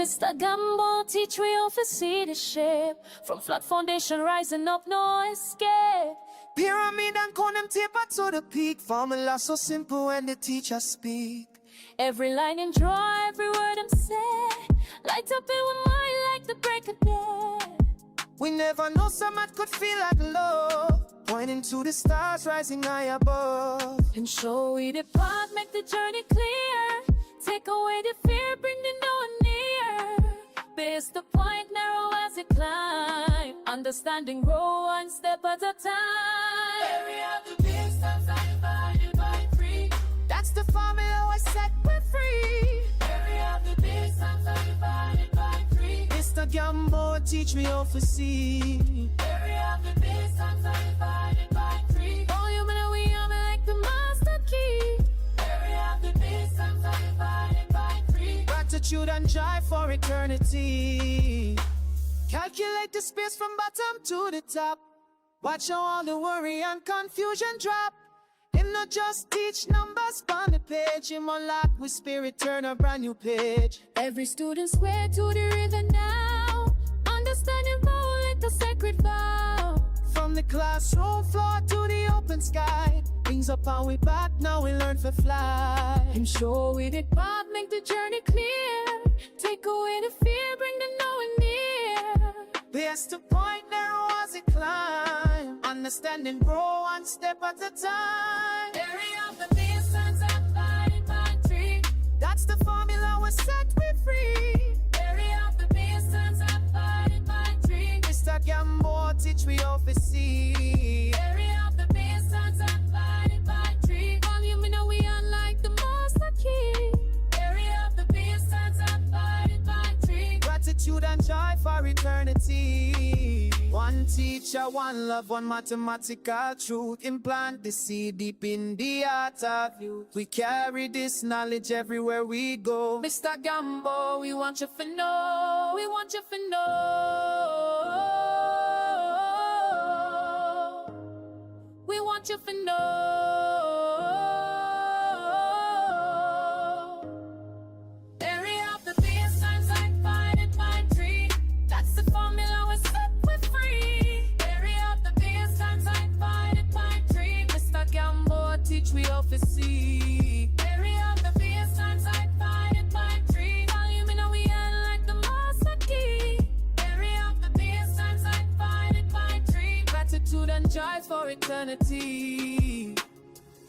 Mr. Gamboa teach we how to see the shape. From flat foundation rising up, no escape. Pyramid and cone them taper to the peak. Formula so simple when the teacher speak. Every line in draw, every word I'm say. Light up in my mind like the break of day. We never know so much could feel like love, pointing to the stars rising high above. And show we the path, make the journey clear. Take away the fear, bring the known near. Base the point, narrow as it climb. Understanding grow one step at a time. Area of the base times divided by 3. That's the formula I set, we're free. Area of the base times divided by 3. Mr. Gamboa teach me how to see. Area of the base times divided by 3. Volume and we are like the master key. Area of the base times divided by 3. Gratitude and joy for eternity. Calculate the space from bottom to the top. Watch how all the worry and confusion drop. Him not just teach numbers on the page. Him unlock with spirit, turn a brand new page. Every student swear to the river now. Understanding roll like the sacred vow. From the classroom floor to the open sky. Wings up and we back, now we learn to fly. Him show we the path, make the journey clear. Take away the fear, bring the knowing near. Base the point, narrow as it climb. Understanding grow one step at a time. Area of the base times divided by 3. That's the formula we set, we're free. Area of the base times divided by 3. Mr. Gamboa teach we how to see. Area of the base times divided by 3. Volume in we are like the master key. Area of the base times divided by 3. Gratitude and joy for eternity. One teacher, one love, one mathematical truth. Implant the seed deep in the heart of youth. We carry this knowledge everywhere we go. Mr. Gamboa, we want you to know. We want you to know. We want you to know. Area of the base times divided by 3. That's the formula we set, we're free. Area of the base times divided by 3. Mr. Gamboa teach we how to see. Area of the base times divided by 3. Volume in we are like the master key. Area of the base times divided by 3. Gratitude and joy for eternity.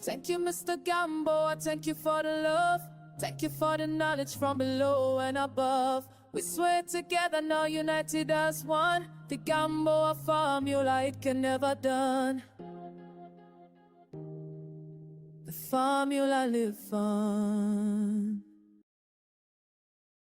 Thank you, Mr. Gamboa, thank you for the love. Thank you for the knowledge from below and above. We swear together now, united as one. The Gamboa formula, it can never done. The formula live on.